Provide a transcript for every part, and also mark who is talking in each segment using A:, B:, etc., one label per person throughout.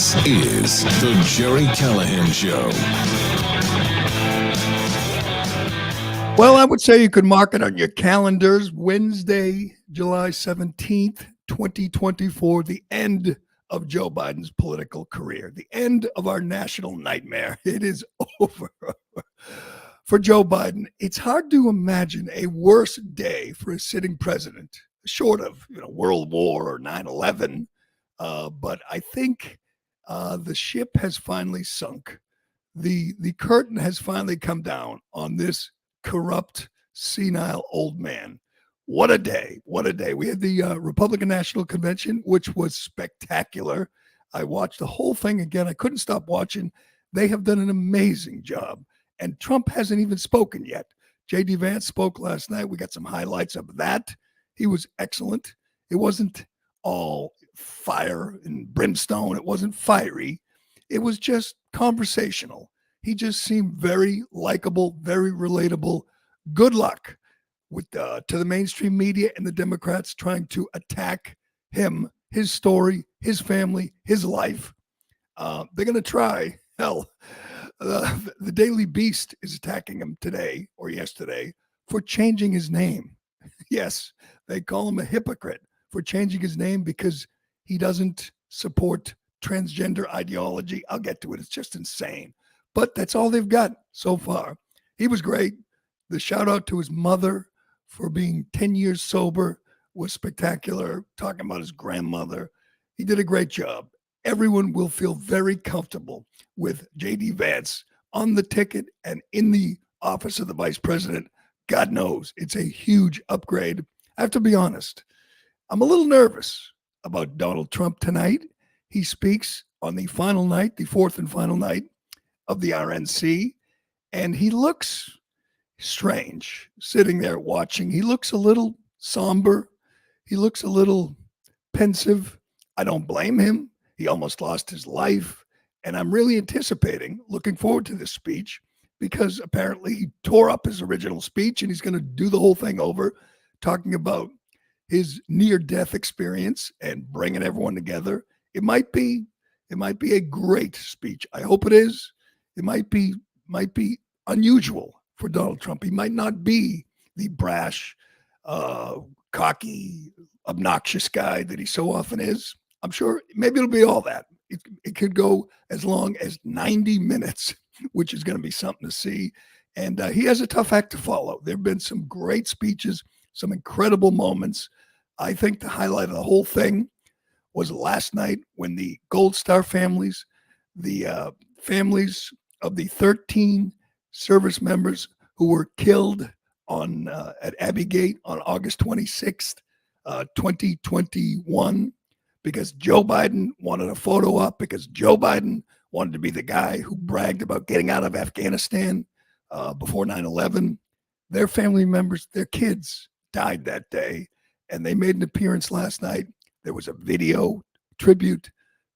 A: This is the Jerry Callahan Show.
B: Well, I would say you could mark it on your calendars. Wednesday, July 17th, 2024, the end of Joe Biden's political career, the end of our national nightmare. It is over for Joe Biden. It's hard to imagine a worse day for a sitting president, short of World War or 9/11. But I think the ship has finally sunk. The curtain has finally come down on this corrupt, senile old man. What a day. What a day. We had the Republican National Convention, which was spectacular. I watched the whole thing again. I couldn't stop watching. They have done an amazing job. And Trump hasn't even spoken yet. J.D. Vance spoke last night. We got some highlights of that. He was excellent. It wasn't all fire and brimstone. It wasn't fiery. It was just conversational. He just seemed very likable, very relatable. Good luck with to the mainstream media and the Democrats trying to attack him, his story, his family, his life. They're going to try. Hell, the Daily Beast is attacking him today or yesterday for changing his name. Yes, they call him a hypocrite for changing his name because he doesn't support transgender ideology. I'll get to it. It's just insane. But that's all they've got so far. He was great. The shout out to his mother for being 10 years sober was spectacular. Talking about his grandmother. He did a great job. Everyone will feel very comfortable with J.D. Vance on the ticket and in the office of the vice president. God knows it's a huge upgrade. I have to be honest. I'm a little nervous about Donald Trump tonight. He speaks on the final night, the fourth and final night of the RNC, and he looks strange sitting there watching. He looks a little somber. He looks a little pensive. I don't blame him. He almost lost his life, and I'm really anticipating, looking forward to this speech, because apparently he tore up his original speech and he's going to do the whole thing over, talking about his near-death experience and bringing everyone together. It might be a great speech. I hope it is. It might be unusual for Donald Trump. He might not be the brash, cocky, obnoxious guy that he so often is. I'm sure maybe it'll be all that. It could go as long as 90 minutes, which is going to be something to see. And he has a tough act to follow. There have been some great speeches, some incredible moments. I think the highlight of the whole thing was last night when the Gold Star families, the families of the 13 service members who were killed on at Abbey Gate on August 26th, 2021, because Joe Biden wanted a photo up, because Joe Biden wanted to be the guy who bragged about getting out of Afghanistan before 9/11. Their family members, their kids died that day, and they made an appearance last night. There was a video tribute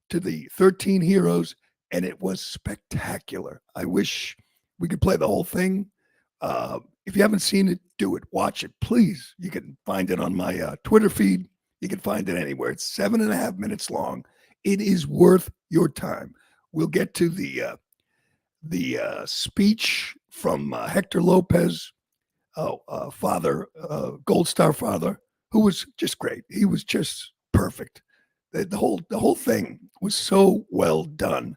B: to the 13 heroes, and it was spectacular. I wish we could play the whole thing. If you haven't seen it, do it. Watch it, please. You can find it on my Twitter feed. You can find it anywhere. It's 7.5 minutes long. It is worth your time. We'll get to the speech from Hector Lopez, father, Gold Star father, who was just great. He was just perfect. The whole thing was so well done,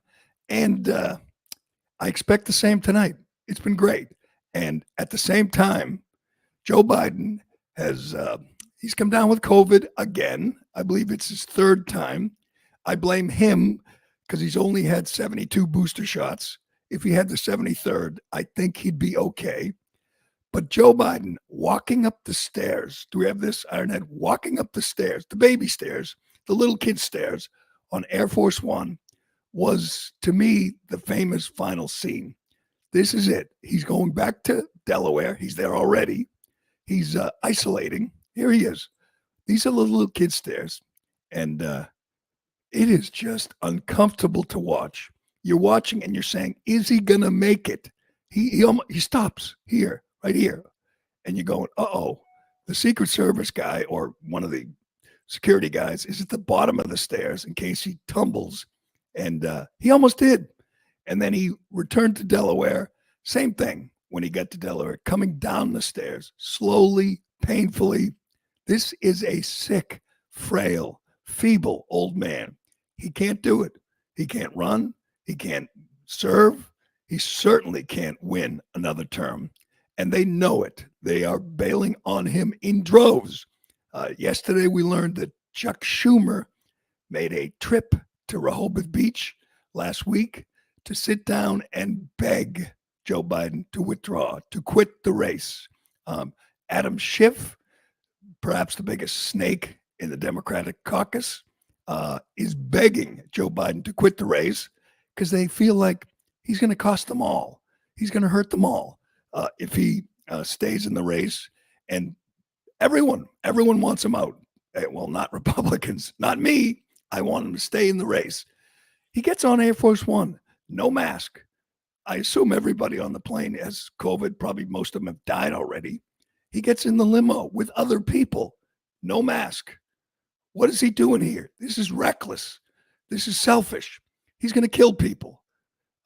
B: and I expect the same tonight. It's been great, and at the same time, Joe Biden has he's come down with COVID again. I believe it's his third time. I blame him because he's only had 72 booster shots. If he had the 73rd, I think he'd be okay. But Joe Biden walking up the stairs, do we have this, Ironhead? Walking up the stairs, the baby stairs, the little kid stairs on Air Force One was, to me, the famous final scene. This is it. He's going back to Delaware. He's there already. He's isolating. Here he is. These are the little kid stairs. And it is just uncomfortable to watch. You're watching and you're saying, is he going to make it? He stops here, right here. And you're going, uh-oh. The Secret Service guy or one of the security guys is at the bottom of the stairs in case he tumbles And he almost did. And then he returned to Delaware. Same thing when he got to Delaware, coming down the stairs, slowly, painfully. This is a sick, frail, feeble old man. He can't do it. He can't run. He can't serve. He certainly can't win another term. And they know it. They are bailing on him in droves. Yesterday, we learned that Chuck Schumer made a trip to Rehoboth Beach last week to sit down and beg Joe Biden to withdraw, to quit the race. Adam Schiff, perhaps the biggest snake in the Democratic caucus, is begging Joe Biden to quit the race because they feel like he's going to cost them all. He's going to hurt them all if he stays in the race. And everyone wants him out. Well, not Republicans, not me. I want him to stay in the race. He gets on Air Force One, no mask. I assume everybody on the plane has COVID. Probably most of them have died already. He gets in the limo with other people, no mask. What is he doing here? This is reckless. This is selfish. He's going to kill people.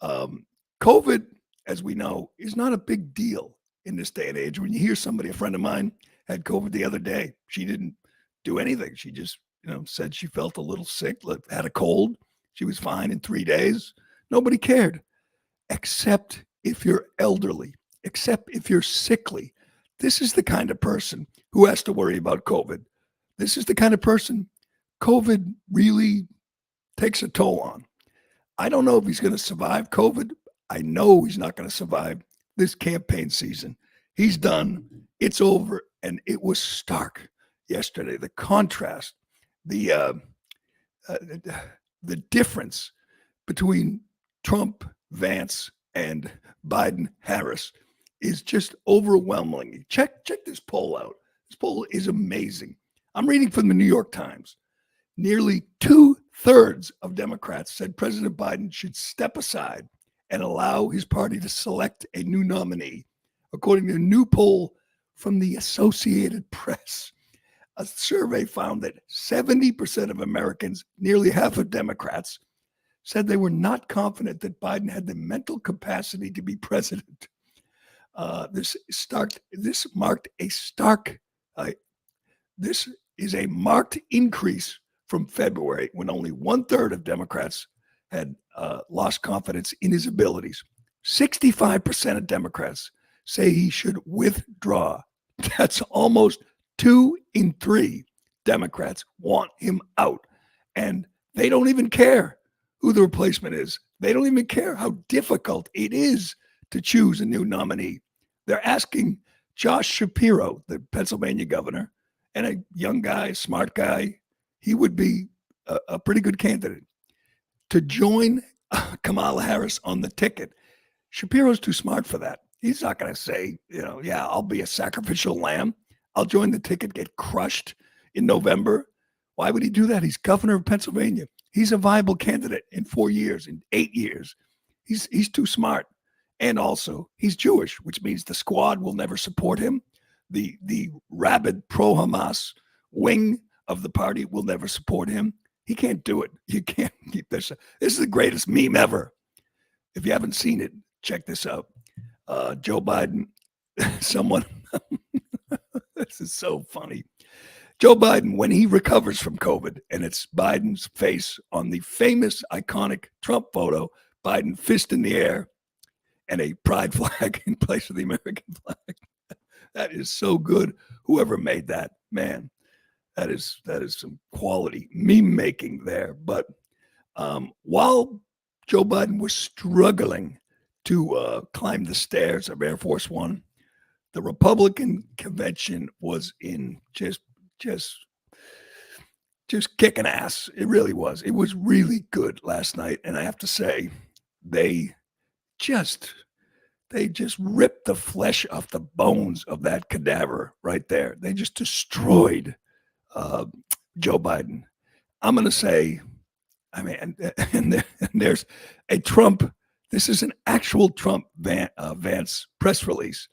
B: COVID, as we know, is not a big deal in this day and age. When you hear somebody, a friend of mine had COVID the other day, she didn't do anything. She just, said she felt a little sick, had a cold. She was fine in 3 days. Nobody cared, except if you're elderly, except if you're sickly. This is the kind of person who has to worry about COVID. This is the kind of person COVID really takes a toll on. I don't know if he's going to survive COVID. I know he's not going to survive this campaign season. He's done. It's over. And it was stark yesterday. The contrast, the difference between Trump, Vance, and Biden, Harris is just overwhelming. Check this poll out. This poll is amazing. I'm reading from the New York Times. Nearly 2/3 of Democrats said President Biden should step aside and allow his party to select a new nominee, according to a new poll from the Associated Press. A survey found that 70% of Americans, nearly half of Democrats, said they were not confident that Biden had the mental capacity to be president. This is a marked increase from February, when only 1/3 of Democrats had lost confidence in his abilities. 65% of Democrats say he should withdraw. That's almost 2 in 3 Democrats want him out. And they don't even care who the replacement is. They don't even care how difficult it is to choose a new nominee. They're asking Josh Shapiro, the Pennsylvania governor, and a young guy, smart guy, he would be a pretty good candidate, to join Kamala Harris on the ticket. Shapiro's too smart for that. He's not going to say, yeah, I'll be a sacrificial lamb. I'll join the ticket, get crushed in November. Why would he do that? He's governor of Pennsylvania. He's a viable candidate in 4 years, in 8 years. He's too smart. And also, he's Jewish, which means the squad will never support him. The rabid pro-Hamas wing of the party will never support him. He can't do it. You can't keep this. This is the greatest meme ever. If you haven't seen it, check this out. Joe Biden, someone, this is so funny. Joe Biden, when he recovers from COVID, and it's Biden's face on the famous, iconic Trump photo, Biden fist in the air and a pride flag in place of the American flag. That is so good. Whoever made that, man, that is some quality meme making there. But while Joe Biden was struggling to climb the stairs of Air Force One, the Republican convention was in just kicking ass. It really was. It was really good last night. And I have to say, they just ripped the flesh off the bones of that cadaver right there. They just destroyed Joe Biden. I'm going to say, and there's a Trump, this is an actual Trump Vance press release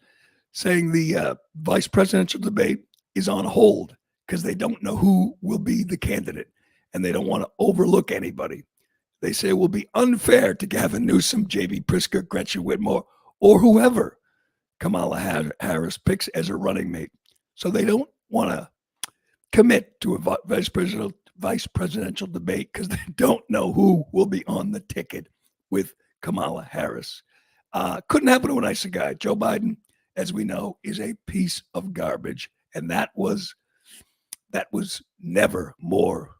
B: saying the vice presidential debate is on hold because they don't know who will be the candidate and they don't want to overlook anybody. They say it will be unfair to Gavin Newsom, J.B. Pritzker, Gretchen Whitmer, or whoever Kamala Harris picks as a running mate. So they don't want to commit to a vice presidential debate because they don't know who will be on the ticket with Kamala Harris. Couldn't happen to a nicer guy. Joe Biden, as we know, is a piece of garbage, and that was never more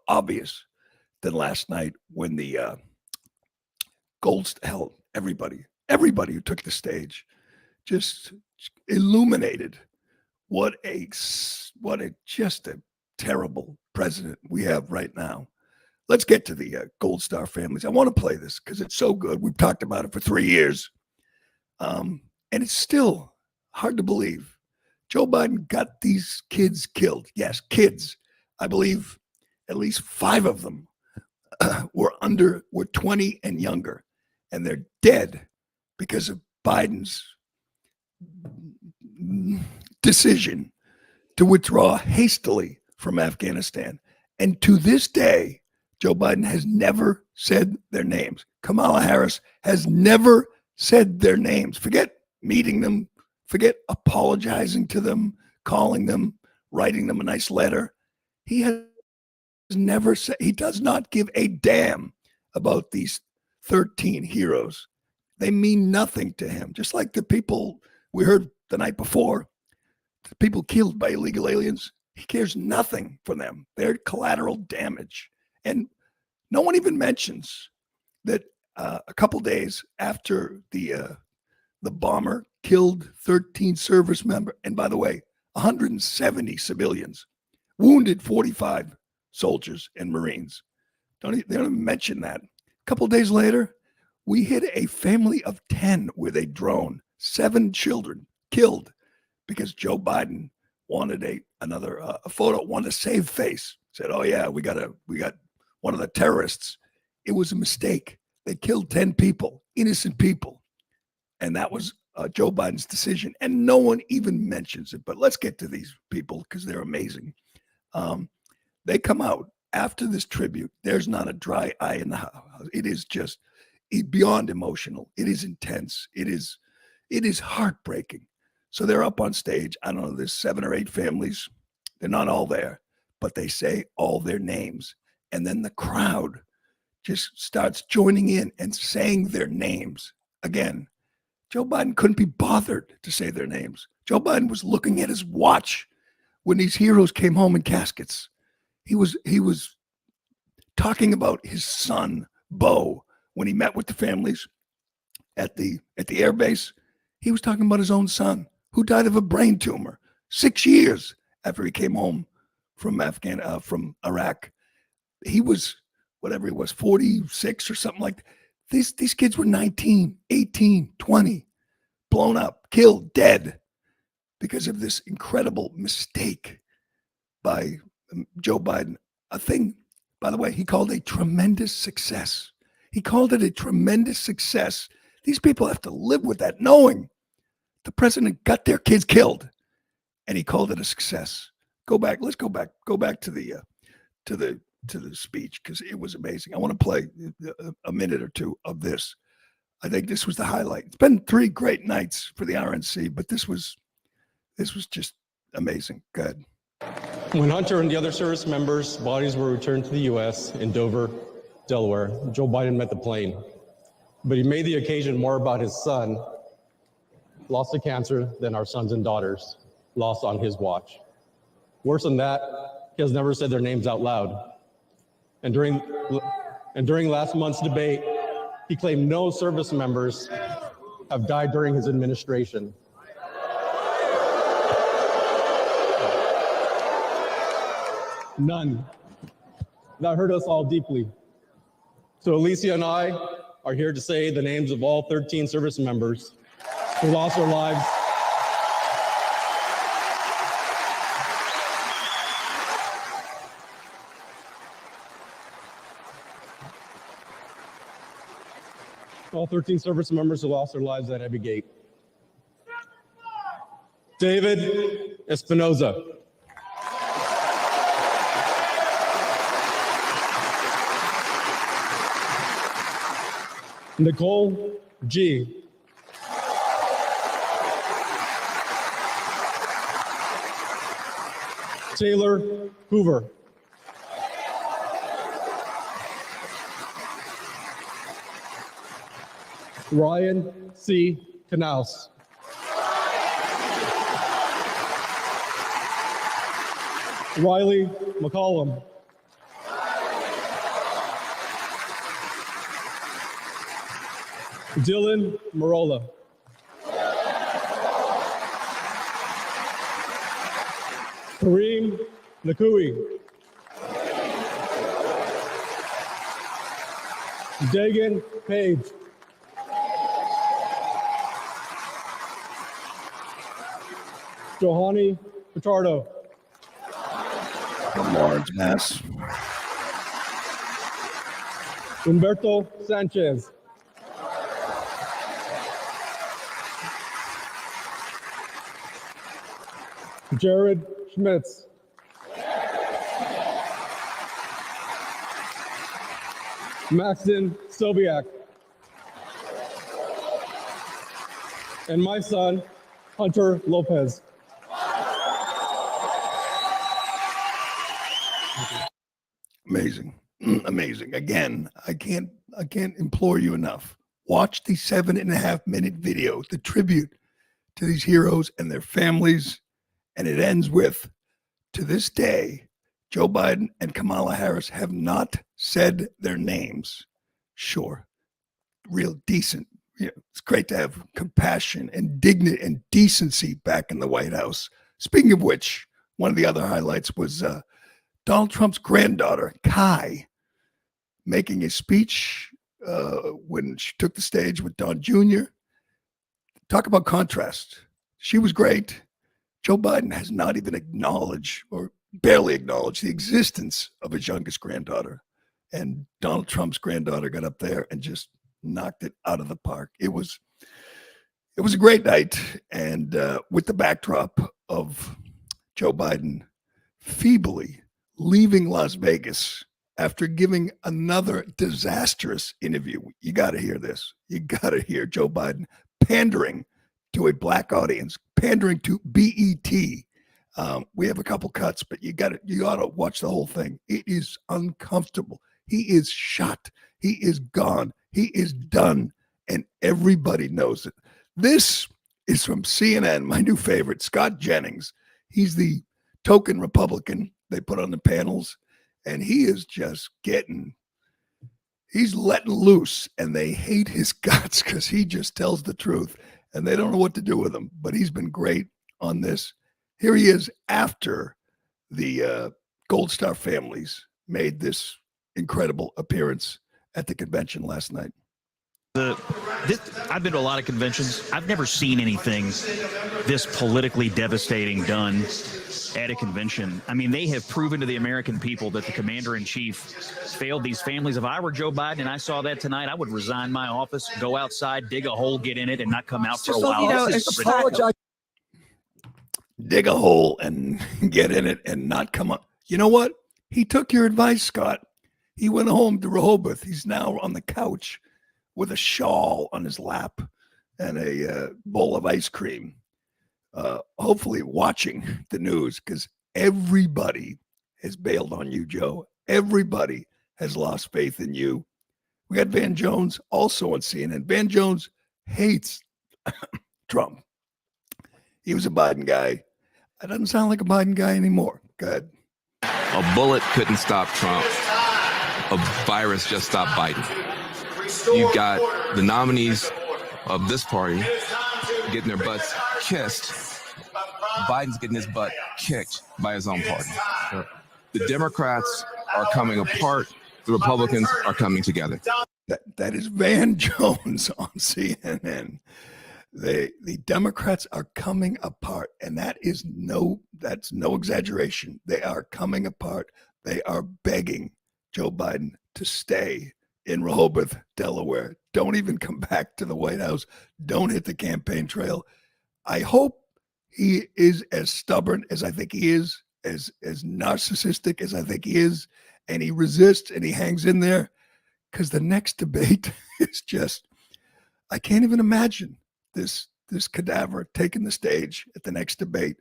B: obvious than last night when the everybody who took the stage just illuminated what a just a terrible president we have right now. Let's get to the Gold Star families. I want to play this because it's so good. We've talked about it for 3 years. And it's still hard to believe. Joe Biden got these kids killed. Yes, kids. I believe at least 5 of them were 20 and younger. And they're dead because of Biden's decision to withdraw hastily from Afghanistan. And to this day, Joe Biden has never said their names. Kamala Harris has never said their names. Forget meeting them. Forget apologizing to them, calling them, writing them a nice letter. He has never said, he does not give a damn about these 13 heroes. They mean nothing to him. Just like the people we heard the night before, the people killed by illegal aliens, he cares nothing for them. They're collateral damage. And no one even mentions that a couple days after the bomber killed 13 service members, and by the way, 170 civilians, wounded 45 soldiers and Marines. They don't even mention that. A couple days later, we hit a family of 10 with a drone, 7 children killed because Joe Biden wanted another photo, wanted to save face. Said, "Oh yeah, we got one of the terrorists." It was a mistake. They killed 10 people, innocent people, and that was Joe Biden's decision. And no one even mentions it. But let's get to these people because they're amazing. They come out after this tribute. There's not a dry eye in the house. It is just beyond emotional. It is intense. It is heartbreaking. So they're up on stage. I don't know, there's 7 or 8 families. They're not all there, but they say all their names. And then the crowd just starts joining in and saying their names. Again, Joe Biden couldn't be bothered to say their names. Joe Biden was looking at his watch when these heroes came home in caskets. He was talking about his son, Bo, when he met with the families at the air base. He was talking about his own son, who died of a brain tumor 6 years after he came home from Iraq. He was, whatever he was, 46 or something like that. These kids were 19, 18, 20, blown up, killed, dead because of this incredible mistake by Joe Biden. A thing, by the way, he called a tremendous success. He called it a tremendous success. These people have to live with that, knowing the president got their kids killed, and he called it a success. Let's go back to the speech because it was amazing. I want to play a minute or two of this. I think this was the highlight. It's been 3 great nights for the RNC, but this was just amazing. Go ahead.
C: When Hunter and the other service members' bodies were returned to the U.S. in Dover, Delaware, Joe Biden met the plane, but he made the occasion more about his son, lost to cancer, than our sons and daughters lost on his watch. Worse than that, he has never said their names out loud. And during last month's debate, he claimed no service members have died during his administration. None. That hurt us all deeply. So Alicia and I are here to say the names of all 13 service members who lost their lives all 13 service members who lost their lives at Abbey Gate. David Espinoza. Nicole G. Taylor Hoover. Ryan C. Knaus. Riley McCollum. Dylan Marola. Kareem Nakui. Dagan Page. Johanny Pitardo.
B: From Lawrence, Mass.
C: Humberto Sanchez. Jared Schmitz. Maxton Sobiak. And my son, Hunter Lopez.
B: Amazing. Amazing. Again, I can't implore you enough. Watch the 7.5-minute video, the tribute to these heroes and their families. And it ends with, to this day, Joe Biden and Kamala Harris have not said their names. Sure, real decent. You know, it's great to have compassion and dignity and decency back in the White House. Speaking of which, one of the other highlights was Donald Trump's granddaughter, Kai, making a speech when she took the stage with Don Jr. Talk about contrast. She was great. Joe Biden has not even acknowledged or barely acknowledged the existence of his youngest granddaughter. And Donald Trump's granddaughter got up there and just knocked it out of the park. It was a great night. And with the backdrop of Joe Biden feebly leaving Las Vegas after giving another disastrous interview. You got to hear this. You got to hear Joe Biden pandering to a black audience, pandering to BET. We have a couple cuts, but you ought to watch the whole thing. It is uncomfortable. He is shot. He is gone. He is done. And everybody knows it. This is from CNN, my new favorite, Scott Jennings. He's the token Republican they put on the panels, and he is just he's letting loose, and they hate his guts because he just tells the truth, and they don't know what to do with him. But he's been great on this. Here he is after the Gold Star families made this incredible appearance at the convention last night.
D: I've been to a lot of conventions. I've never seen anything this politically devastating done at a convention. I mean, they have proven to the American people that the commander-in-chief failed these families. If I were Joe Biden and I saw that tonight, I would resign my office, go outside, dig a hole, get in it, and not come out for a while.
E: You know, apologize.
B: Dig a hole and get in it and not come up. You know what? He took your advice, Scott. He went home to Rehoboth. He's now on the couch with a shawl on his lap and a bowl of ice cream, hopefully watching the news, because everybody has bailed on you, Joe. Everybody has lost faith in you. We got Van Jones also on CNN. Van Jones hates Trump. He was a Biden guy. That doesn't sound like a Biden guy anymore. Go ahead.
F: A bullet couldn't stop Trump. A virus just stopped Biden. You've got the nominees of this party getting their butts kissed. Biden's getting his butt kicked by his own party. The Democrats are coming apart. The Republicans are coming together.
B: That is Van Jones on CNN. The Democrats are coming apart, and that's no exaggeration. They are coming apart. They are begging Joe Biden to stay in Rehoboth, Delaware. Don't even come back to the White House. Don't hit the campaign trail. I hope he is as stubborn as I think he is, as narcissistic as I think he is, and he resists and he hangs in there, because the next debate is just, I can't even imagine this cadaver taking the stage at the next debate.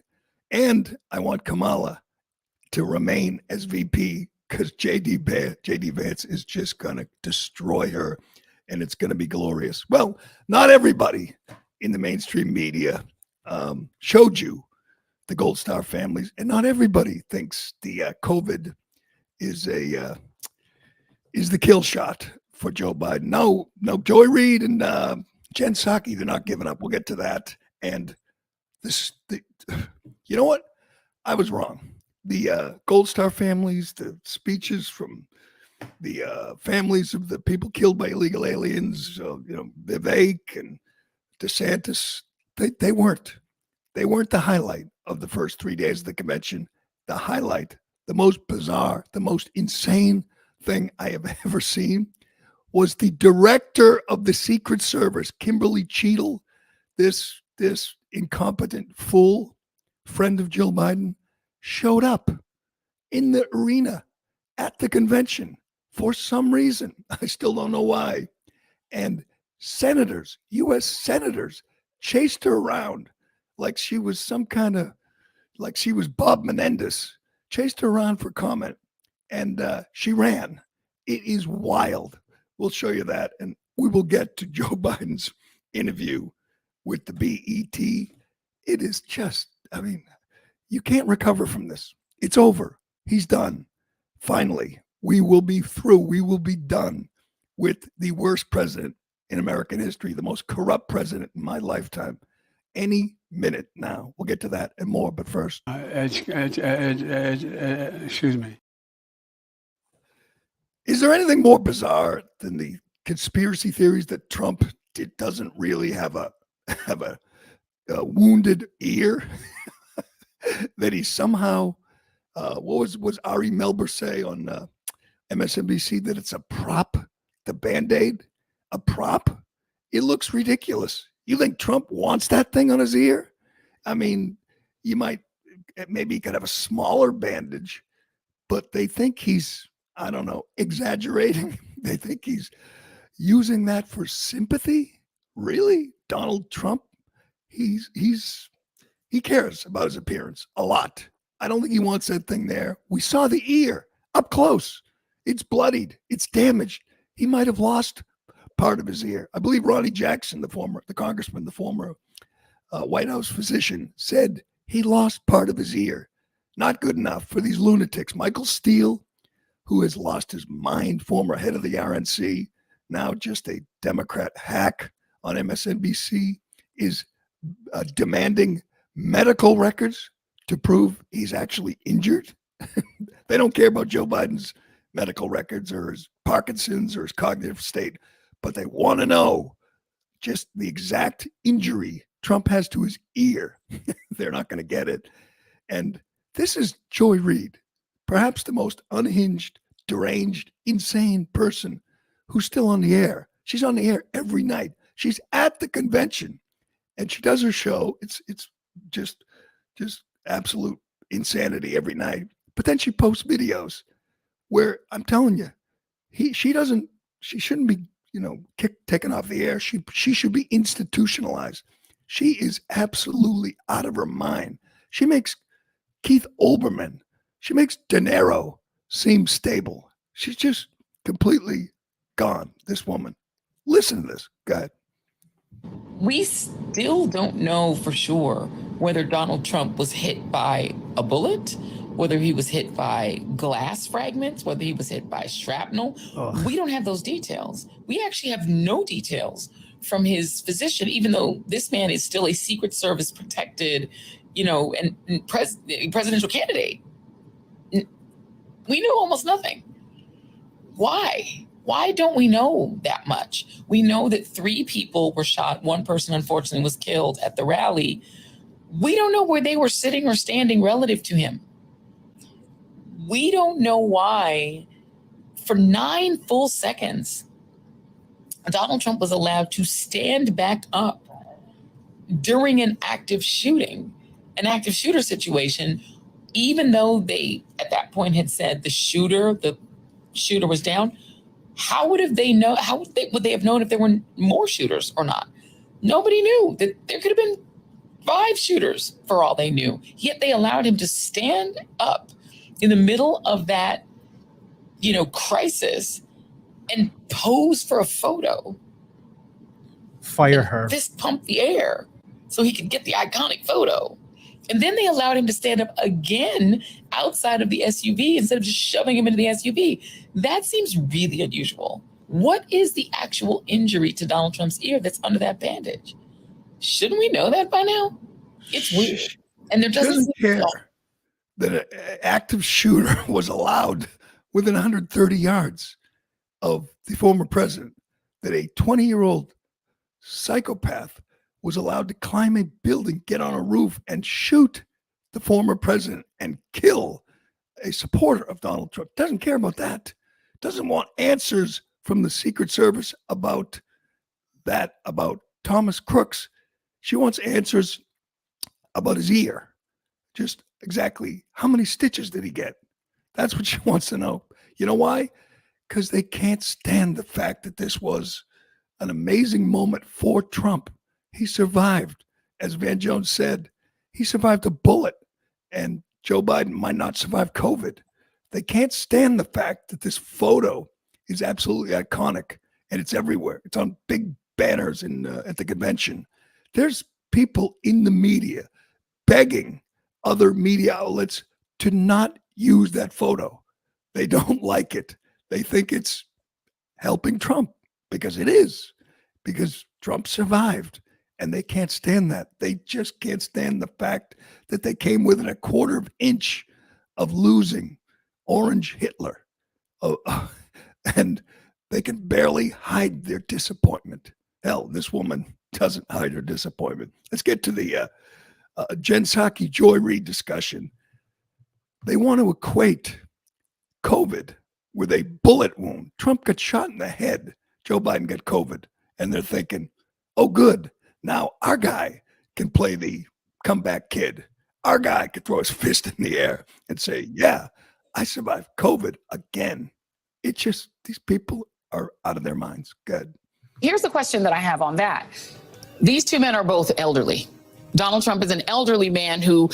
B: And I want Kamala to remain as VP because JD Vance is just going to destroy her, and it's going to be glorious. Well, not everybody in the mainstream media showed you the Gold Star families, and not everybody thinks the COVID is the kill shot for Joe Biden. No, Joy Reid and Jen Psaki, they're not giving up. We'll get to that. And you know what? I was wrong. The Gold Star families, the speeches from the families of the people killed by illegal aliens, Vivek and DeSantis, they weren't the highlight of the first 3 days of the convention. The highlight, the most bizarre, the most insane thing I have ever seen was the director of the Secret Service, Kimberly Cheadle, this incompetent fool, friend of Jill Biden, showed up in the arena at the convention for some reason. I still don't know why. And senators, U.S. senators, chased her around like she was like she was Bob Menendez, chased her around for comment. And she ran. It is wild. We'll show you that. And we will get to Joe Biden's interview with the BET. It is just, you can't recover from this. It's over. He's done. Finally, we will be through. We will be done with the worst president in American history, the most corrupt president in my lifetime. Any minute now. We'll get to that and more. But first,
E: excuse me.
B: Is there anything more bizarre than the conspiracy theories that Trump doesn't really have a wounded ear? That he somehow, what was Ari Melber say on MSNBC, that it's a prop, the Band-Aid, a prop? It looks ridiculous. You think Trump wants that thing on his ear? You might, maybe he could have a smaller bandage, but they think he's, I don't know, exaggerating. They think he's using that for sympathy. Really? Donald Trump? He cares about his appearance a lot. I don't think he wants that thing there. We saw the ear up close. It's bloodied. It's damaged. He might have lost part of his ear. I believe Ronnie Jackson, the congressman, the former White House physician, said he lost part of his ear. Not good enough for these lunatics. Michael Steele, who has lost his mind, former head of the RNC, now just a Democrat hack on MSNBC, is demanding medical records to prove he's actually injured. They don't care about Joe Biden's medical records or his Parkinson's or his cognitive state, but they want to know just the exact injury Trump has to his ear. They're not going to get it. And this is Joy Reid, perhaps the most unhinged, deranged, insane person who's still on the air. She's on the air every night. She's at the convention and she does her show. It's just absolute insanity every night. But then she posts videos where I'm telling you, she shouldn't be, taken off the air. She should be institutionalized. She is absolutely out of her mind. She makes Keith Olbermann, she makes De Niro seem stable. She's just completely gone, this woman. Listen to this. Go ahead.
G: We still don't know for sure whether Donald Trump was hit by a bullet, whether he was hit by glass fragments, whether he was hit by shrapnel. We don't have those details. We actually have no details from his physician, even though this man is still a Secret Service protected, and presidential candidate. We know almost nothing. Why? Why don't we know that much? We know that 3 people were shot. 1 person, unfortunately, was killed at the rally. We don't know where they were sitting or standing relative to him. We don't know why, for 9 full seconds, Donald Trump was allowed to stand back up during an active shooter situation, even though they, at that point, had said the shooter was down. How would they know? Would they have known if there were more shooters or not? Nobody knew that there could have been 5 shooters for all they knew. Yet they allowed him to stand up in the middle of that, crisis and pose for a photo.
E: Fire her.
G: Fist pump the air so he could get the iconic photo. And then they allowed him to stand up again outside of the SUV instead of just shoving him into the SUV. That seems really unusual. What is the actual injury to Donald Trump's ear that's under that bandage? Shouldn't we know that by now? It's weird. And there doesn't
B: care that an active shooter was allowed within 130 yards of the former president, that a 20-year-old psychopath was allowed to climb a building, get on a roof, and shoot the former president and kill a supporter of Donald Trump. Doesn't care about that. Doesn't want answers from the Secret Service about that, about Thomas Crooks. She wants answers about his ear. Just exactly how many stitches did he get? That's what she wants to know. You know why? Because they can't stand the fact that this was an amazing moment for Trump. He survived. As Van Jones said, he survived a bullet, and Joe Biden might not survive COVID. They can't stand the fact that this photo is absolutely iconic, and it's everywhere. It's on big banners at the convention. There's people in the media begging other media outlets to not use that photo. They don't like it. They think it's helping Trump, because it is, because Trump survived. And they can't stand that. They just can't stand the fact that they came within a quarter of an inch of losing Orange Hitler. And they can barely hide their disappointment. Hell, this woman doesn't hide her disappointment. Let's get to the Jen Psaki, Joy Reid discussion. They want to equate COVID with a bullet wound. Trump got shot in the head. Joe Biden got COVID. And they're thinking, oh, good. Now our guy can play the comeback kid. Our guy can throw his fist in the air and say, yeah, I survived COVID again. It just, these people are out of their minds. Good.
G: Here's the question that I have on that. These two men are both elderly. Donald Trump is an elderly man who,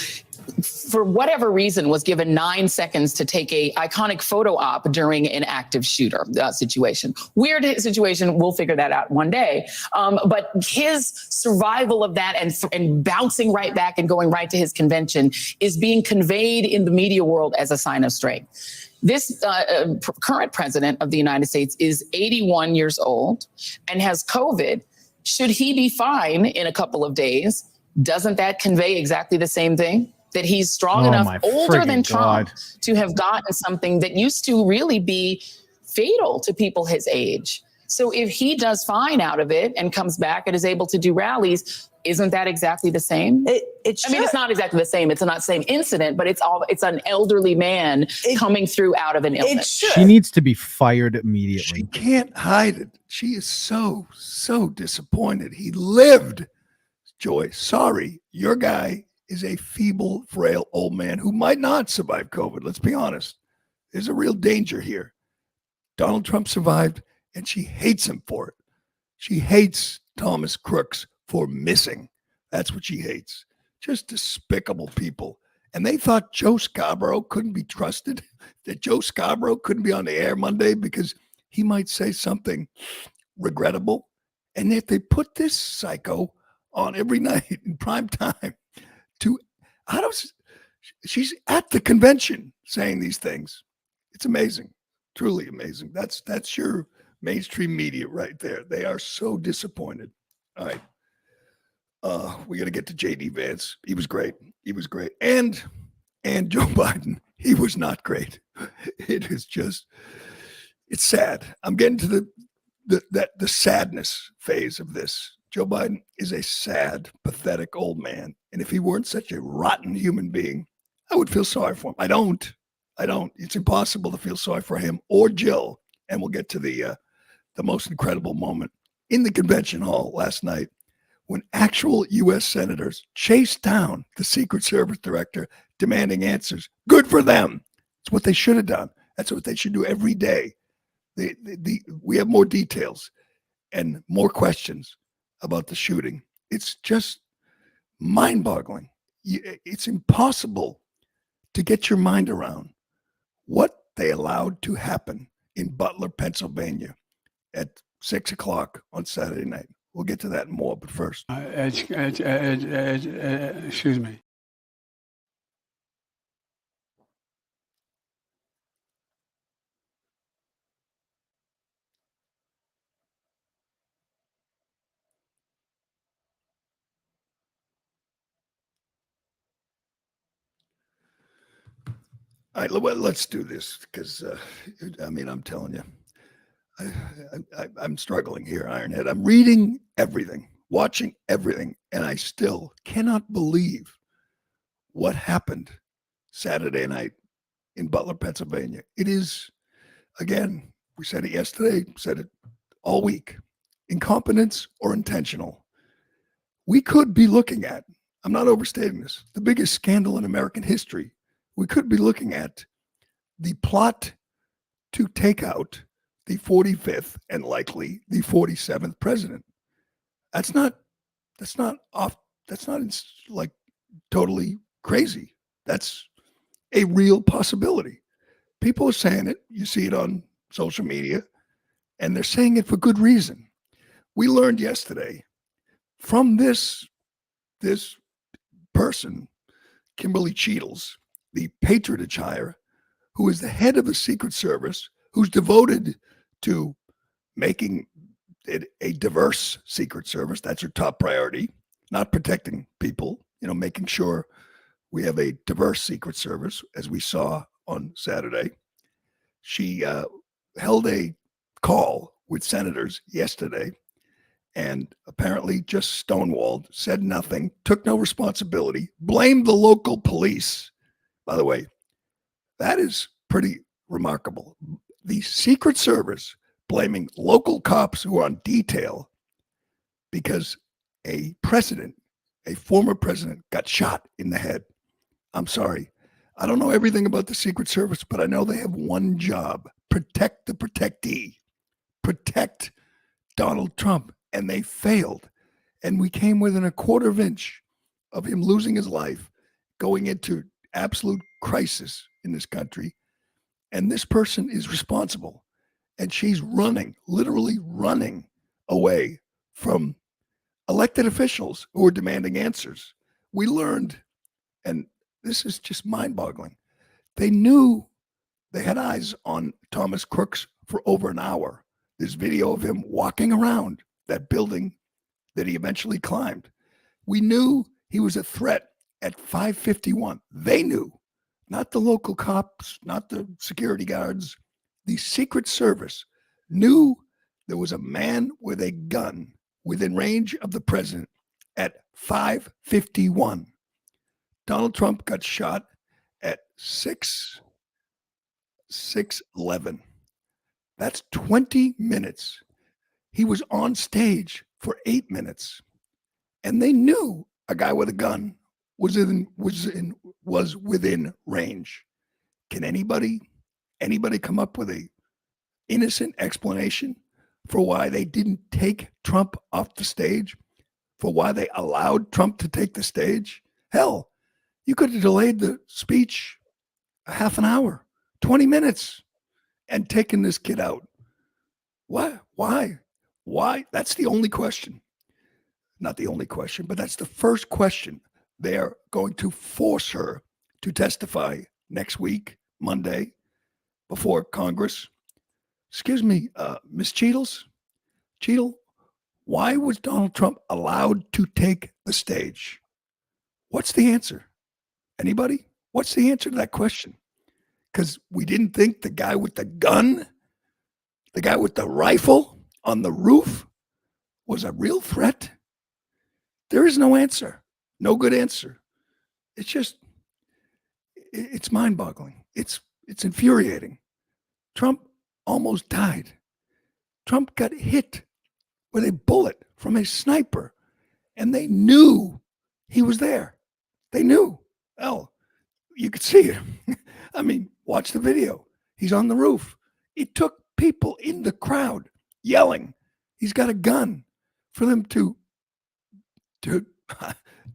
G: for whatever reason, was given 9 seconds to take a iconic photo op during an active shooter situation. Weird situation. We'll figure that out one day. But his survival of that and bouncing right back and going right to his convention is being conveyed in the media world as a sign of strength. This current president of the United States is 81 years old and has COVID. Should he be fine in a couple of days? Doesn't that convey exactly the same thing? That he's strong enough, older than Trump, to have gotten something that used to really be fatal to people his age. So if he does fine out of it and comes back and is able to do rallies, isn't that exactly the same? I mean, it's not exactly the same. It's not the same incident, but it's an elderly man coming through out of an illness.
E: She needs to be fired immediately.
B: She can't hide it. She is so disappointed. He lived. Joy, sorry, your guy is a feeble, frail old man who might not survive COVID. Let's be honest. There's a real danger here. Donald Trump survived, and she hates him for it. She hates Thomas Crooks for missing. That's what she hates. Just despicable people. And they thought Joe Scarborough couldn't be trusted, that Joe Scarborough couldn't be on the air Monday because he might say something regrettable. And if they put this psycho on every night in prime time, she's at the convention saying these things. It's amazing, truly amazing. That's your mainstream media right there. They are so disappointed. All right, we got to get to JD Vance. He was great. And Joe Biden, he was not great. It is just, it's sad. I'm getting to the sadness phase of this. Joe Biden is a sad, pathetic old man. And if he weren't such a rotten human being, I would feel sorry for him. I don't. It's impossible to feel sorry for him or Jill. And we'll get to the most incredible moment in the convention hall last night when actual U.S. senators chased down the Secret Service director demanding answers. Good for them. It's what they should have done. That's what they should do every day. We have more details and more questions about the shooting. It's just mind-boggling. It's impossible to get your mind around what they allowed to happen in Butler, Pennsylvania at 6 o'clock on Saturday night. We'll get to that more, but first.
H: Excuse me.
B: All right, let's do this because, I'm telling you, I'm struggling here, Ironhead. I'm reading everything, watching everything, and I still cannot believe what happened Saturday night in Butler, Pennsylvania. It is, again, we said it yesterday, said it all week, incompetence or intentional. We could be looking at, I'm not overstating this, the biggest scandal in American history. We could be looking at the plot to take out the 45th and likely the 47th president. That's not like totally crazy. That's a real possibility. People are saying it. You see it on social media, and they're saying it for good reason. We learned yesterday from this person, Kimberly Cheadles, the patronage hire, who is the head of the Secret Service, who's devoted to making it a diverse Secret Service. That's her top priority, not protecting people, making sure we have a diverse Secret Service, as we saw on Saturday. She held a call with senators yesterday and apparently just stonewalled, said nothing, took no responsibility, blamed the local police. By the way, that is pretty remarkable. The Secret Service blaming local cops who are on detail because a former president, got shot in the head. I'm sorry. I don't know everything about the Secret Service, but I know they have one job: protect the protectee, protect Donald Trump. And they failed. And we came within a quarter of inch of him losing his life, going into absolute crisis in this country. And this person is responsible. And she's literally running away from elected officials who are demanding answers. We learned, and this is just mind-boggling, they knew they had eyes on Thomas Crooks for over an hour. There's video of him walking around that building that he eventually climbed. We knew he was a threat at 5:51. They knew, not the local cops, not the security guards. The Secret Service knew there was a man with a gun within range of the president at 5:51. Donald Trump got shot at 6:11. That's 20 minutes. He was on stage for 8 minutes, and they knew a guy with a gun was within range. Can anybody come up with a innocent explanation for why they didn't take Trump off the stage, for why they allowed Trump to take the stage? Hell, you could have delayed the speech a half an hour, 20 minutes, and taken this kid out. Why? That's the only question. Not the only question, but that's the first question. They're going to force her to testify next week, Monday, before Congress. Excuse me, Ms. Cheadle, why was Donald Trump allowed to take the stage? What's the answer? Anybody? What's the answer to that question? Because we didn't think the guy with the gun, the guy with the rifle on the roof was a real threat? There is no answer. No good answer. It's mind-boggling. It's infuriating. Trump almost died. Trump got hit with a bullet from a sniper, and they knew he was there. They knew. Hell, you could see it. I mean, watch the video. He's on the roof. It took people in the crowd yelling, he's got a gun, for them to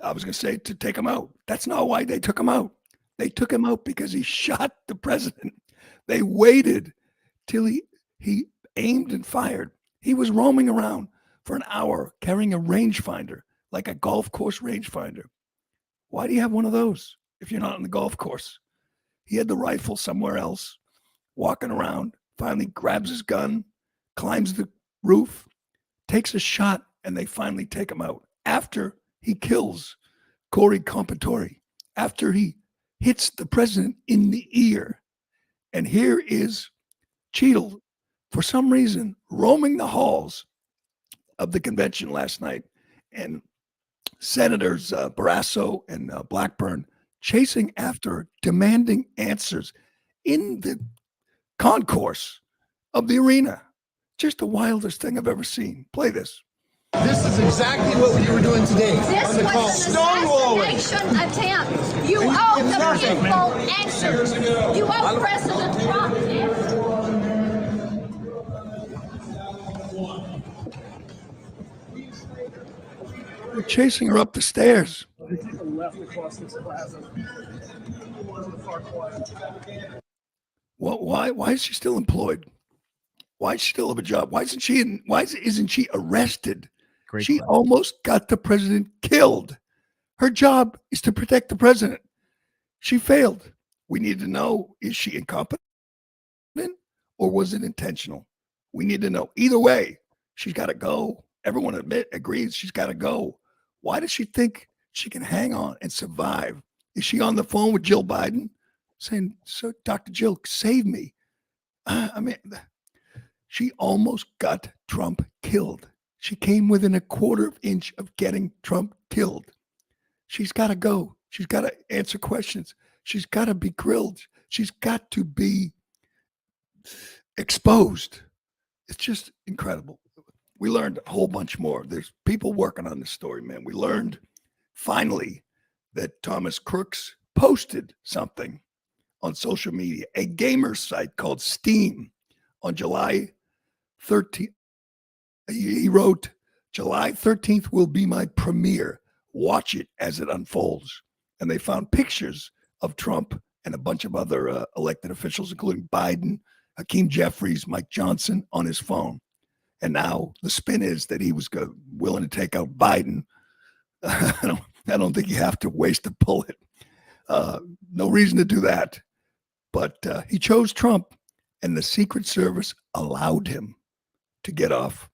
B: I was going to say to take him out. That's not why they took him out. They took him out because he shot the president. They waited till he aimed and fired. He was roaming around for an hour carrying a rangefinder, like a golf course rangefinder. Why do you have one of those if you're not on the golf course? He had the rifle somewhere else, walking around, finally grabs his gun, climbs the roof, takes a shot, and they finally take him out. After he kills Corey Compatore, after he hits the president in the ear. And here is Cheadle, for some reason, roaming the halls of the convention last night, and Senators Barrasso and Blackburn chasing after, demanding answers in the concourse of the arena. Just the wildest thing I've ever seen. Play this.
H: This is exactly what you were doing today.
I: This
H: on the call.
I: was an assassination attempt. You owe the people answers. You owe President Trump answers.
B: They're chasing her up the stairs. Well, why is she still employed? Why does she still have a job? Why isn't she arrested?
E: Great
B: She
E: question.
B: almost got the president killed. Her job is to protect the president. She failed. We need to know, is she incompetent or was it intentional? We need to know. Either way, she's got to go. Everyone agrees she's got to go. Why does she think she can hang on and survive? Is she on the phone with Jill Biden saying, "So, Dr. Jill, save me"? I mean, she almost got Trump killed. She came within a quarter of inch of getting Trump killed. She's got to go. She's got to answer questions. She's got to be grilled. She's got to be exposed. It's just incredible. We learned a whole bunch more. There's people working on this story, man. We learned finally that Thomas Crooks posted something on social media, a gamer site called Steam, on July 13th. He wrote, "July 13th will be my premiere. Watch it as it unfolds." And they found pictures of Trump and a bunch of other elected officials, including Biden, Hakeem Jeffries, Mike Johnson, on his phone. And now the spin is that he was willing to take out Biden. I don't think you have to waste a bullet. No reason to do that. But he chose Trump, and the Secret Service allowed him to get off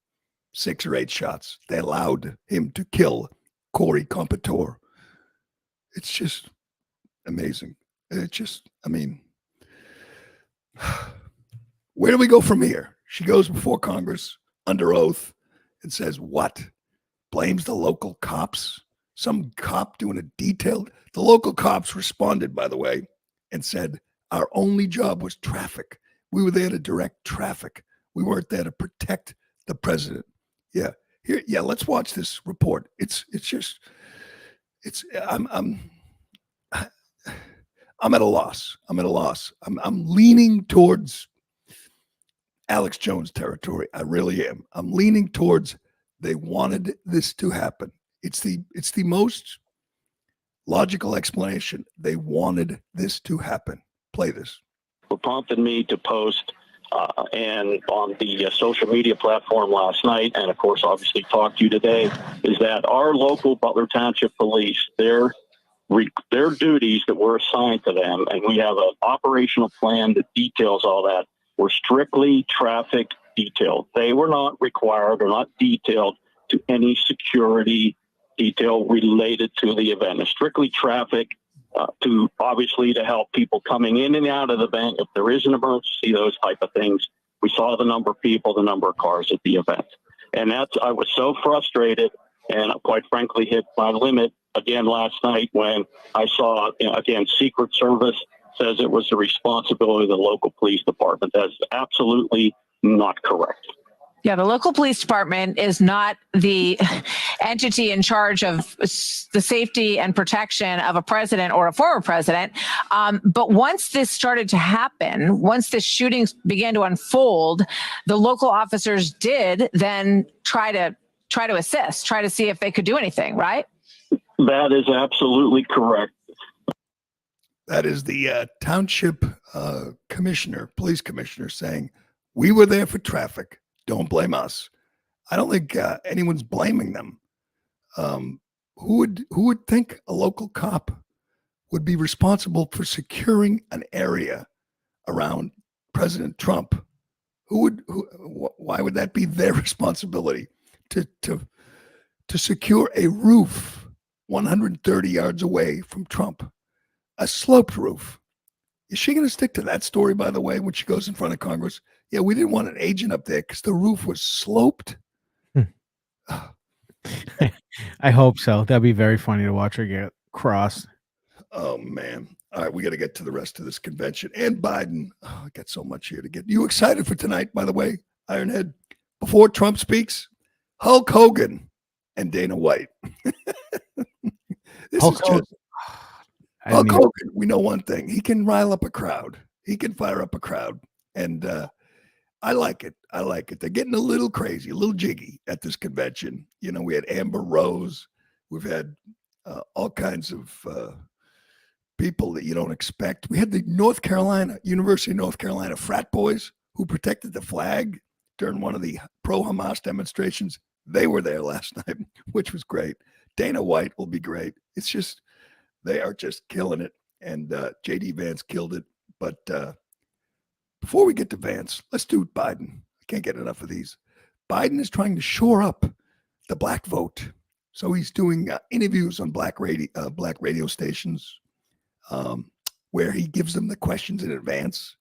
B: 6 or 8 shots. They allowed him to kill Corey Compatore. It's just amazing. Where do we go from here? She goes before Congress under oath and says what? Blames the local cops. Some cop doing a detailed. The local cops responded, by the way, and said, our only job was traffic. We were there to direct traffic. We weren't there to protect the president. Yeah. Here, yeah, let's watch this report. I'm at a loss. I'm leaning towards Alex Jones territory. I really am. I'm leaning towards they wanted this to happen. It's the most logical explanation. They wanted this to happen. Play this.
J: What prompted me to post and on the social media platform last night, and of course, obviously talk to you today, is that our local Butler Township Police, their duties that were assigned to them, and we have an operational plan that details all that, were strictly traffic detailed. They were not required or not detailed to any security detail related to the event. It's strictly traffic to help people coming in and out of the event. If there is an emergency, those type of things. We saw the number of people, the number of cars at the event. And I was so frustrated and quite frankly hit my limit again last night when I saw, again, Secret Service says it was the responsibility of the local police department. That's absolutely not correct.
K: Yeah, the local police department is not the entity in charge of the safety and protection of a president or a former president. But once this started to happen, once the shootings began to unfold, the local officers did then try to assist, try to see if they could do anything, right?
J: That is absolutely correct.
B: That is the township commissioner, police commissioner, saying, we were there for traffic. Don't blame us. I don't think anyone's blaming them. Who would think a local cop would be responsible for securing an area around President Trump? Why would that be their responsibility to secure a roof 130 yards away from Trump, a sloped roof? Is she going to stick to that story, by the way, when she goes in front of Congress? Yeah, we didn't want an agent up there because the roof was sloped.
E: I hope so. That'd be very funny to watch her get crossed.
B: Oh, man. All right, we got to get to the rest of this convention. And Biden. Oh, I got so much here to get. You excited for tonight, by the way, Ironhead? Before Trump speaks, Hulk Hogan and Dana White. Hulk Hogan, we know one thing. He can rile up a crowd. He can fire up a crowd. And I like it. I like it. They're getting a little crazy, a little jiggy at this convention. You know, we had Amber Rose. We've had all kinds of people that you don't expect. We had the University of North Carolina frat boys who protected the flag during one of the pro-Hamas demonstrations. They were there last night, which was great. Dana White will be great. It's just, they are just killing it. And J.D. Vance killed it. But before we get to Vance, let's do Biden. I can't get enough of these. Biden is trying to shore up the black vote. So he's doing interviews on black radio stations where he gives them the questions in advance,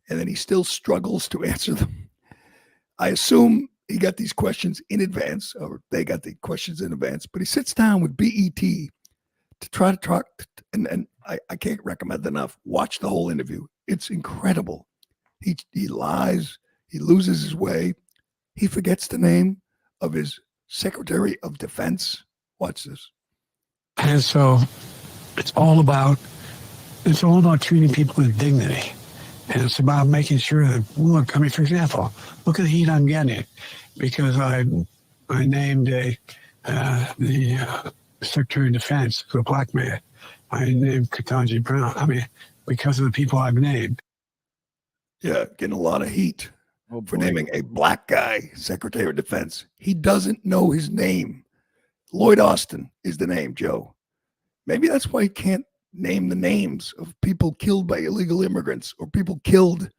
B: and then he still struggles to answer them. I assume he got these questions in advance, or they got the questions in advance, but he sits down with BET to try to talk, and I can't recommend enough. Watch the whole interview. It's incredible. He lies. He loses his way. He forgets the name of his Secretary of Defense. Watch this.
L: And so it's all about treating people with dignity. And it's about making sure that, look, I mean, for example, look at the heat I'm getting because I named the Secretary of Defense to a black man. I named Ketanji Brown. I mean, because of the people I've named.
B: Yeah, getting a lot of heat for naming a black guy Secretary of Defense. He doesn't know his name. Lloyd Austin is the name, Joe. Maybe that's why he can't name the names of people killed by illegal immigrants or people killed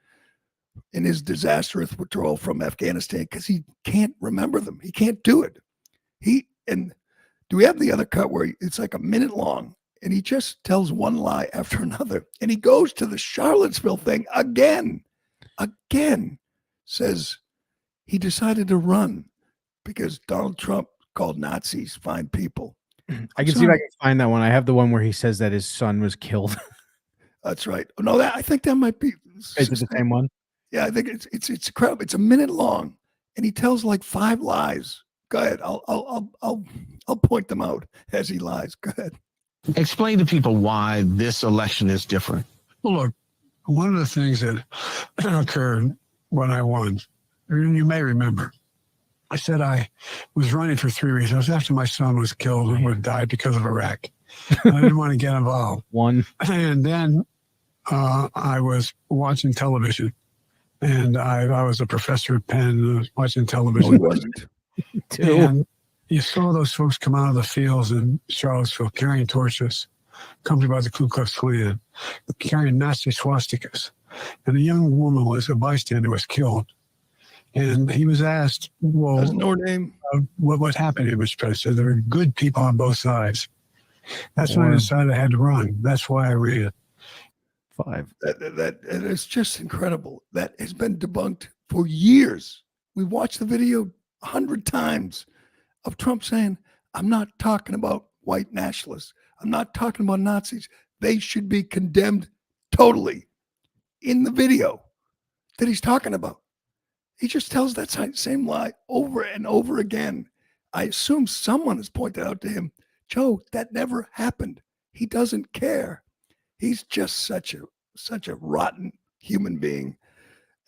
B: in his disastrous withdrawal from Afghanistan, because he can't remember them. He can't do it. And do we have the other cut where it's like a minute long and he just tells one lie after another, and he goes to the Charlottesville thing again, says he decided to run because Donald Trump called Nazis fine people.
E: I can see if I can find that one. I have the one where he says that his son was killed.
B: That's right. No, I think that might be.
E: Is it the same one?
B: Yeah, I think it's incredible. It's a minute long, and he tells like 5 lies. Go ahead. I'll point them out as he lies. Go ahead.
L: Explain to people why this election is different. Well, look, one of the things that occurred when I won, you may remember, I said I was running for 3 reasons. It was after my son was killed and would die because of Iraq. I didn't want to get involved. And then I was watching television. And I was a professor at Penn, watching television.
B: No, he wasn't.
L: And you saw those folks come out of the fields in Charlottesville carrying torches, accompanied by the Ku Klux Klan, carrying Nazi swastikas. And a young woman a bystander was killed. And he was asked, well,
B: doesn't know her name.
L: What happened to Mr. President? There were good people on both sides. That's when I decided I had to run. That's why I ran.
E: 5.
B: That is just incredible. That has been debunked for years. We watched the video 100 times of Trump saying, I'm not talking about white nationalists. I'm not talking about Nazis. They should be condemned totally in the video that he's talking about. He just tells that same lie over and over again. I assume someone has pointed out to him, Joe, that never happened. He doesn't care. He's just such a rotten human being.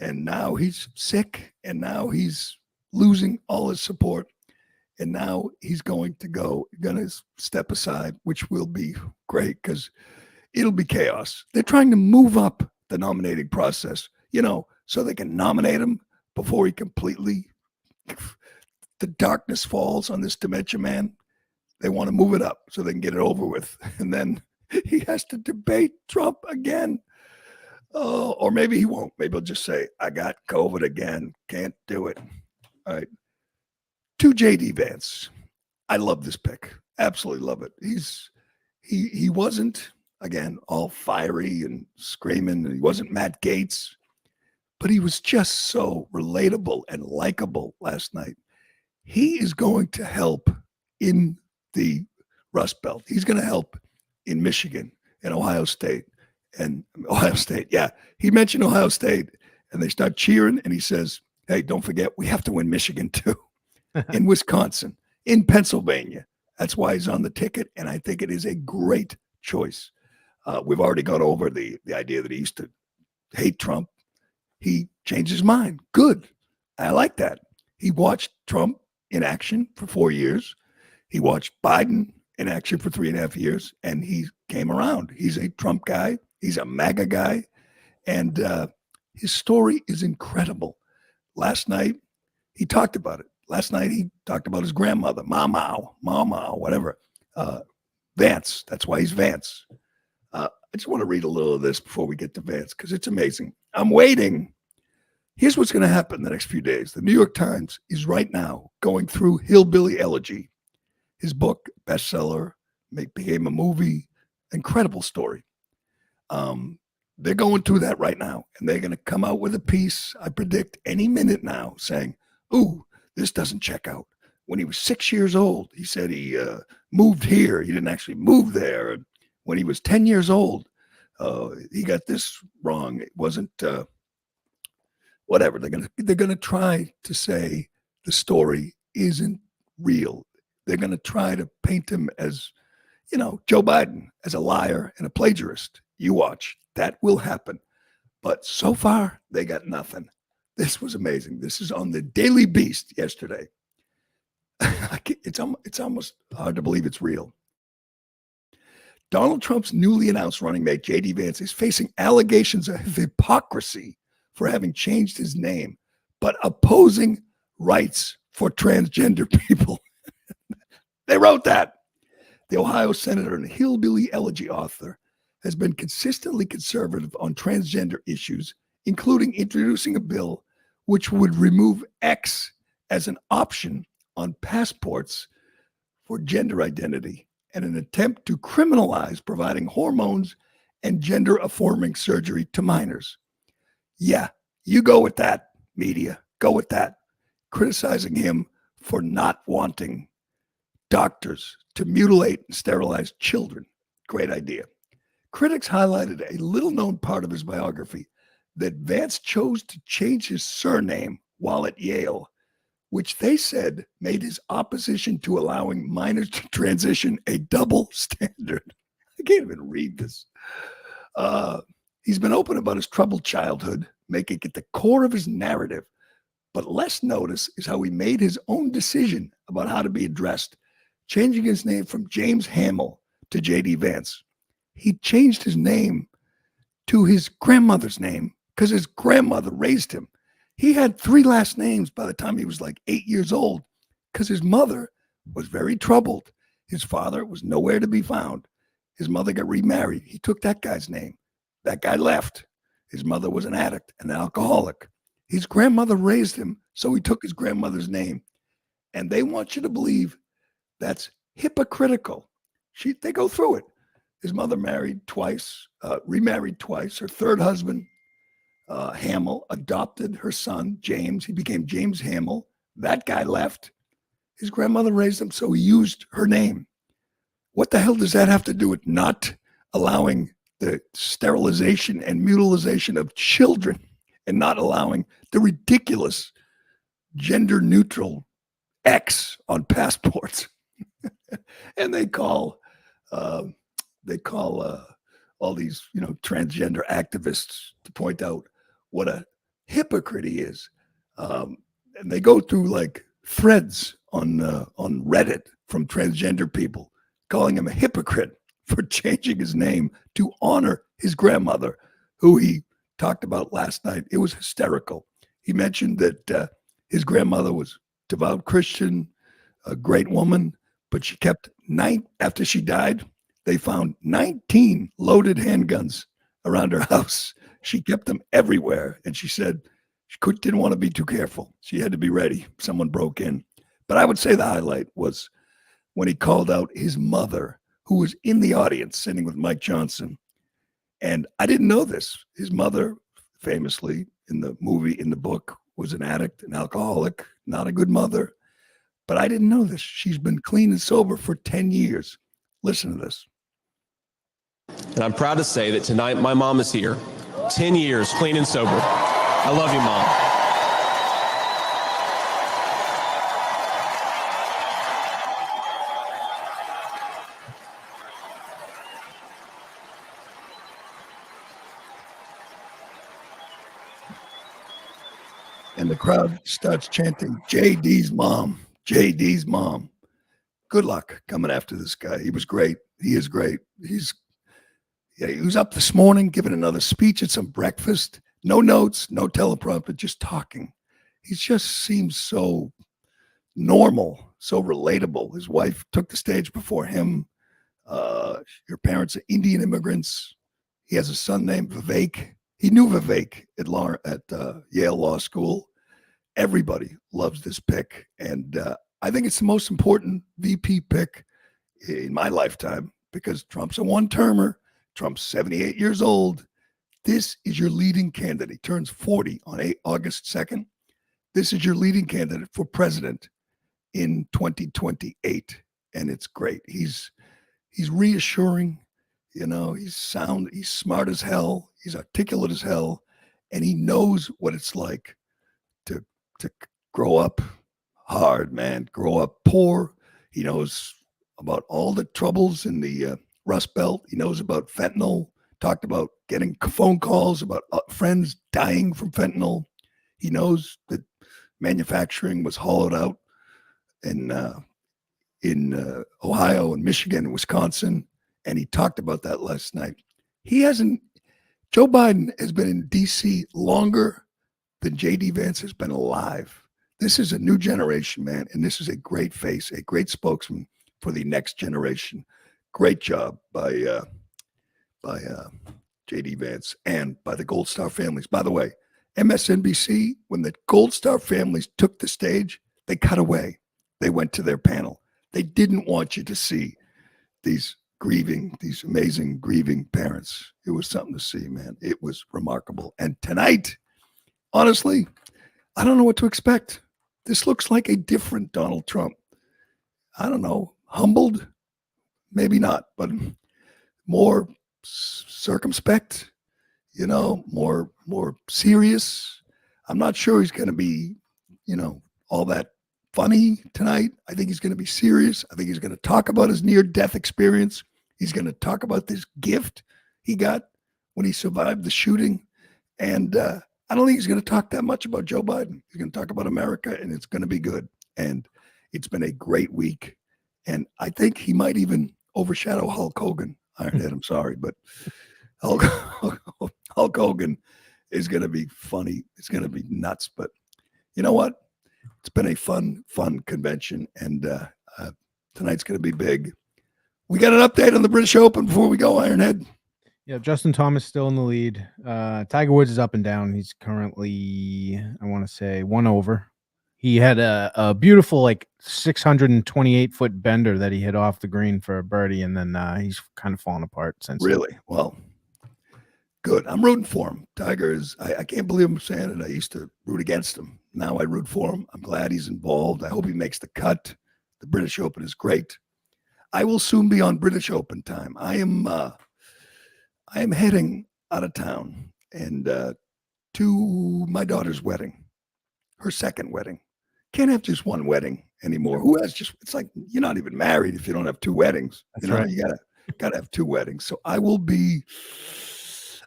B: And now he's sick, and now he's losing all his support. And now he's going to step aside, which will be great because it'll be chaos. They're trying to move up the nominating process, so they can nominate him before he completely, the darkness falls on this dementia man. They want to move it up so they can get it over with. And then he has to debate Trump again. Or maybe he won't. Maybe he'll just say, I got COVID again. Can't do it. All right. To J.D. Vance. I love this pick. Absolutely love it. He wasn't, again, all fiery and screaming. And he wasn't Matt Gaetz. But he was just so relatable and likable last night. He is going to help in the Rust Belt. He's going to help in Michigan and Ohio State. And Ohio State, yeah. He mentioned Ohio State, and they start cheering, and he says, hey, don't forget, we have to win Michigan too. In Wisconsin, in Pennsylvania. That's why he's on the ticket, and I think it is a great choice. We've already gone over the idea that he used to hate Trump. He changed his mind. Good. I like that. He watched Trump in action for 4 years. He watched Biden in action for 3.5 years, and he came around. He's a Trump guy. He's a MAGA guy, and his story is incredible. Last night, he talked about it. Last night, he talked about his grandmother, Mama, whatever. Vance, that's why he's Vance. I just want to read a little of this before we get to Vance, because it's amazing. I'm waiting. Here's what's going to happen the next few days. The New York Times is right now going through Hillbilly Elegy. His book, bestseller, became a movie, incredible story. They're going through that right now, and they're going to come out with a piece, I predict, any minute now, saying, ooh, this doesn't check out. When he was 6 years old, he said he moved here. He didn't actually move there. When he was 10 years old, he got this wrong. It wasn't whatever. They're gonna try to say the story isn't real. They're gonna try to paint him as, Joe Biden, as a liar and a plagiarist. You watch. That will happen. But so far, they got nothing. This was amazing. This is on the Daily Beast yesterday. It's almost hard to believe it's real. Donald Trump's newly announced running mate, J.D. Vance, is facing allegations of hypocrisy for having changed his name, but opposing rights for transgender people. They wrote that. The Ohio senator and Hillbilly Elegy author has been consistently conservative on transgender issues, including introducing a bill which would remove X as an option on passports for gender identity and an attempt to criminalize providing hormones and gender-affirming surgery to minors. Yeah, you go with that, media. Go with that. Criticizing him for not wanting doctors to mutilate and sterilize children. Great idea. Critics highlighted a little-known part of his biography, that Vance chose to change his surname while at Yale, which they said made his opposition to allowing minors to transition a double standard. I can't even read this. He's been open about his troubled childhood, making it the core of his narrative. But less notice is how he made his own decision about how to be addressed, changing his name from James Hamill to J.D. Vance. He changed his name to his grandmother's name because his grandmother raised him. He had 3 last names by the time he was like 8 years old because his mother was very troubled. His father was nowhere to be found. His mother got remarried. He took that guy's name. That guy left. His mother was an addict, an alcoholic. His grandmother raised him, so he took his grandmother's name. And they want you to believe that's hypocritical. They go through it. His mother married twice, remarried twice. Her third husband, Hamill, adopted her son, James. He became James Hamill. That guy left. His grandmother raised him, so he used her name. What the hell does that have to do with not allowing the sterilization and mutilization of children and not allowing the ridiculous gender neutral X on passports. And they call all these, transgender activists to point out what a hypocrite he is. And they go through like threads on Reddit from transgender people calling him a hypocrite for changing his name to honor his grandmother, who he talked about last night. It was hysterical. He mentioned that his grandmother was devout Christian, a great woman, but she kept after she died, they found 19 loaded handguns around her house. She kept them everywhere. And she said she didn't want to be too careful. She had to be ready. Someone broke in. But I would say the highlight was when he called out his mother, who was in the audience sitting with Mike Johnson. And I didn't know this. His mother, famously in the movie, in the book, was an addict, an alcoholic, not a good mother. But I didn't know this. She's been clean and sober for 10 years. Listen to this.
M: And I'm proud to say that tonight my mom is here, 10 years clean and sober. I love you, Mom.
B: And the crowd starts chanting, JD's mom, JD's mom. Good luck coming after this guy. He was great. He is great. He was up this morning giving another speech at some breakfast. No notes, no teleprompter, just talking. He just seems so normal, so relatable. His wife took the stage before him. Your parents are Indian immigrants. He has a son named Vivek. He knew Vivek at Yale Law School. Everybody loves this pick. And I think it's the most important VP pick in my lifetime because Trump's a one-termer. Trump's 78 years old. This is your leading candidate. He turns 40 on August 2nd. This is your leading candidate for president in 2028. And it's great. He's reassuring. He's sound. He's smart as hell. He's articulate as hell. And he knows what it's like to grow up hard, man. Grow up poor. He knows about all the troubles in the Rust Belt. He knows about fentanyl. Talked about getting phone calls about friends dying from fentanyl. He knows that manufacturing was hollowed out in Ohio and Michigan and Wisconsin. And he talked about that last night. Joe Biden has been in D.C. longer than J.D. Vance has been alive. This is a new generation, man. And this is a great face, a great spokesman for the next generation. Great job by J.D. Vance and by the Gold Star families. By the way, MSNBC, when the Gold Star families took the stage, they cut away. They went to their panel. They didn't want you to see these amazing grieving parents. It was something to see, man. It was remarkable. And tonight, honestly, I don't know what to expect. This looks like a different Donald Trump. I don't know, humbled, maybe not, but more circumspect, more serious. I'm not sure he's going to be, all that funny tonight. I think he's going to be serious. I think he's going to talk about his near-death experience. He's going to talk about this gift he got when he survived the shooting. And I don't think he's going to talk that much about Joe Biden. He's going to talk about America, and it's going to be good. And it's been a great week. And I think he might even overshadow Hulk Hogan. Ironhead, I'm sorry, but Hulk Hogan is going to be funny. It's going to be nuts. But you know what? It's been a fun convention, and tonight's going to be big. We got an update on the British Open before we go, Ironhead.
E: Yeah, Justin Thomas still in the lead. Tiger Woods is up and down. He's currently, I want to say, 1 over. He had a beautiful 628-foot bender that he hit off the green for a birdie, and then he's kind of fallen apart since.
B: Really? Well, good. I'm rooting for him. Tiger is, I can't believe I'm saying it. I used to root against him. Now I root for him. I'm glad he's involved. I hope he makes the cut. The British Open is great. I will soon be on British Open time. I am heading out of town and to my daughter's wedding, her second wedding. Can't have just one wedding anymore. Who has just? It's like you're not even married if you don't have two weddings.
E: That's
B: you know,
E: right.
B: you gotta have two weddings. So I will be.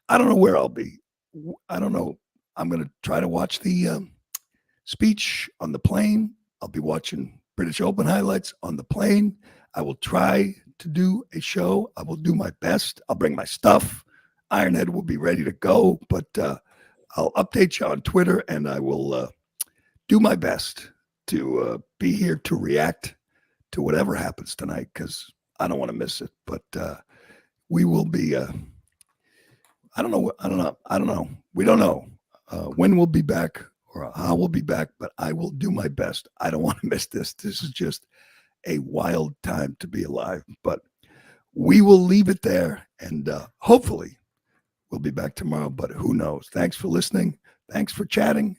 B: I don't know where I'll be. I don't know. I'm gonna try to watch the speech on the plane. I'll be watching British Open highlights on the plane. I will try to do a show. I will do my best. I'll bring my stuff. Ironhead will be ready to go, but I'll update you on Twitter, and I will do my best to be here to react to whatever happens tonight because I don't want to miss it. But we will be. I don't know. We don't know when we'll be back or how we'll be back, but I will do my best. I don't want to miss this. This is just a wild time to be alive. But we will leave it there, and hopefully we'll be back tomorrow. But who knows? Thanks for listening. Thanks for chatting.